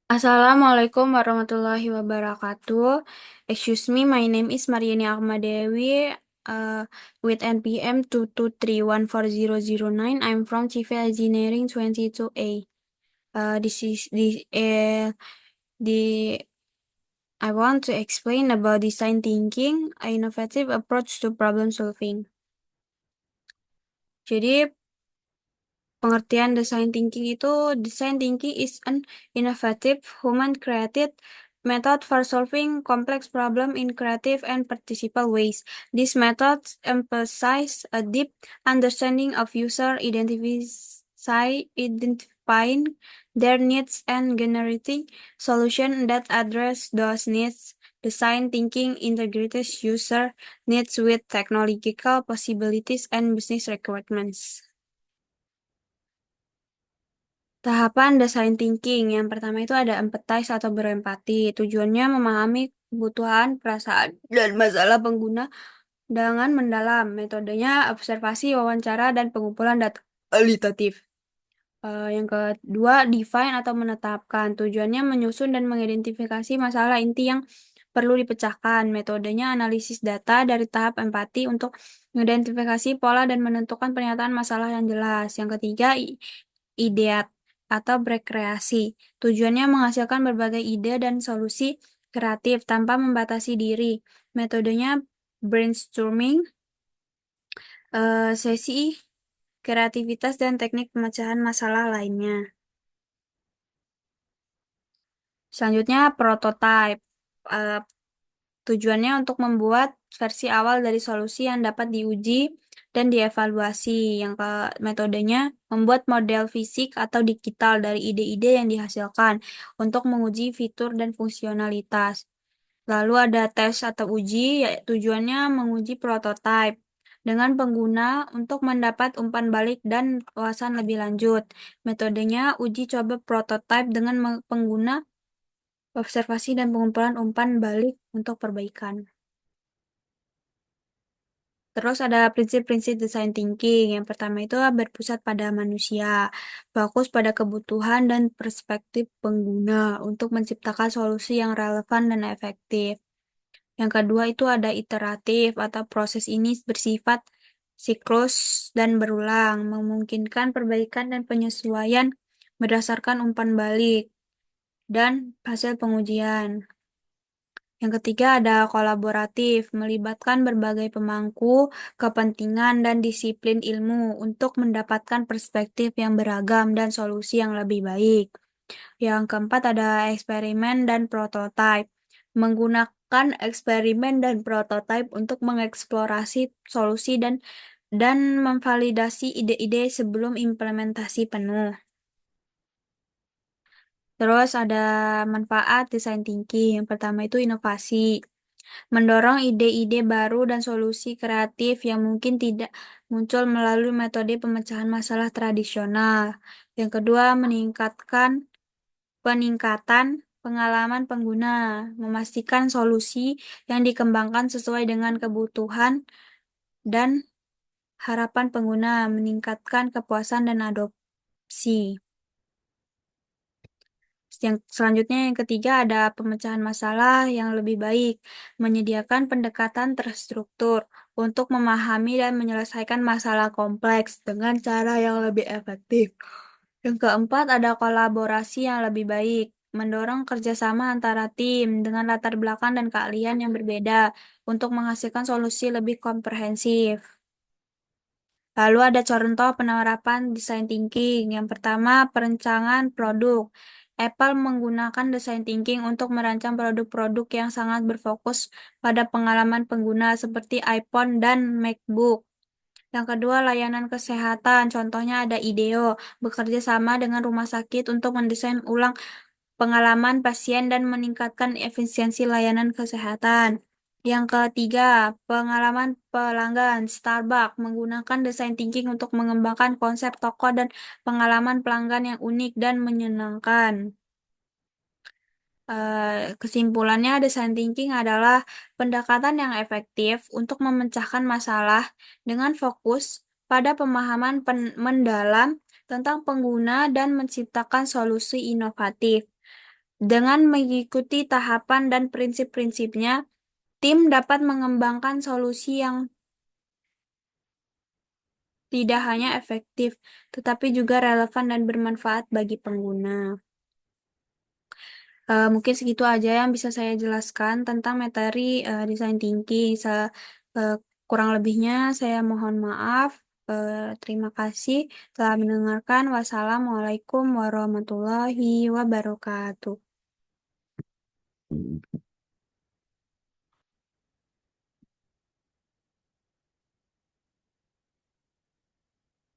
Assalamualaikum warahmatullahi wabarakatuh. Excuse me, my name is Mariani Ahmadewi. With NPM 223140009, I'm from Civil Engineering 22A. This is the I want to explain about design thinking, an innovative approach to problem solving. Jadi pengertian design thinking is an innovative, human-created method for solving complex problems in creative and participatory ways. These methods emphasize a deep understanding of user identifying their needs and generating solutions that address those needs. Design thinking integrates user needs with technological possibilities and business requirements. Tahapan design thinking. Yang pertama itu ada empathize atau berempati. Tujuannya memahami kebutuhan, perasaan, dan masalah pengguna dengan mendalam. Metodenya observasi, wawancara, dan pengumpulan data kualitatif. Yang kedua, define atau menetapkan. Tujuannya menyusun dan mengidentifikasi masalah inti yang perlu dipecahkan. Metodenya analisis data dari tahap empati untuk mengidentifikasi pola dan menentukan pernyataan masalah yang jelas. Yang ketiga, ideat atau berkreasi. Tujuannya menghasilkan berbagai ide dan solusi kreatif tanpa membatasi diri. Metodenya brainstorming, sesi kreativitas, dan teknik pemecahan masalah lainnya. Selanjutnya, prototype. Eh, Tujuannya untuk membuat versi awal dari solusi yang dapat diuji dan dievaluasi. Yang ke metodenya membuat model fisik atau digital dari ide-ide yang dihasilkan untuk menguji fitur dan fungsionalitas. Lalu ada tes atau uji, tujuannya menguji prototype dengan pengguna untuk mendapat umpan balik dan wawasan lebih lanjut. Metodenya uji coba prototype dengan pengguna, observasi, dan pengumpulan umpan balik untuk perbaikan. Terus ada prinsip-prinsip design thinking. Yang pertama itu berpusat pada manusia, fokus pada kebutuhan dan perspektif pengguna untuk menciptakan solusi yang relevan dan efektif. Yang kedua itu ada iteratif atau proses ini bersifat siklus dan berulang, memungkinkan perbaikan dan penyesuaian berdasarkan umpan balik dan hasil pengujian. Yang ketiga ada kolaboratif, melibatkan berbagai pemangku kepentingan dan disiplin ilmu untuk mendapatkan perspektif yang beragam dan solusi yang lebih baik. Yang keempat ada eksperimen dan prototipe, menggunakan eksperimen dan prototipe untuk mengeksplorasi solusi dan memvalidasi ide-ide sebelum implementasi penuh. Terus ada manfaat design thinking. Yang pertama itu inovasi, mendorong ide-ide baru dan solusi kreatif yang mungkin tidak muncul melalui metode pemecahan masalah tradisional. Yang kedua, peningkatan pengalaman pengguna, memastikan solusi yang dikembangkan sesuai dengan kebutuhan dan harapan pengguna, meningkatkan kepuasan dan adopsi. Yang selanjutnya yang ketiga ada pemecahan masalah yang lebih baik, menyediakan pendekatan terstruktur untuk memahami dan menyelesaikan masalah kompleks dengan cara yang lebih efektif. Yang keempat ada kolaborasi yang lebih baik, mendorong kerjasama antara tim dengan latar belakang dan keahlian yang berbeda untuk menghasilkan solusi lebih komprehensif. Lalu ada contoh penerapan design thinking. Yang pertama, perencanaan produk. Apple menggunakan design thinking untuk merancang produk-produk yang sangat berfokus pada pengalaman pengguna seperti iPhone dan MacBook. Yang kedua, layanan kesehatan. Contohnya ada IDEO, bekerja sama dengan rumah sakit untuk mendesain ulang pengalaman pasien dan meningkatkan efisiensi layanan kesehatan. Yang ketiga, pengalaman pelanggan. Starbucks menggunakan design thinking untuk mengembangkan konsep toko dan pengalaman pelanggan yang unik dan menyenangkan. Kesimpulannya, design thinking adalah pendekatan yang efektif untuk memecahkan masalah dengan fokus pada pemahaman mendalam tentang pengguna dan menciptakan solusi inovatif. Dengan mengikuti tahapan dan prinsip-prinsipnya, tim dapat mengembangkan solusi yang tidak hanya efektif, tetapi juga relevan dan bermanfaat bagi pengguna. Mungkin segitu aja yang bisa saya jelaskan tentang materi design thinking. Eh, Kurang lebihnya saya mohon maaf. Terima kasih telah mendengarkan. Wassalamualaikum warahmatullahi wabarakatuh.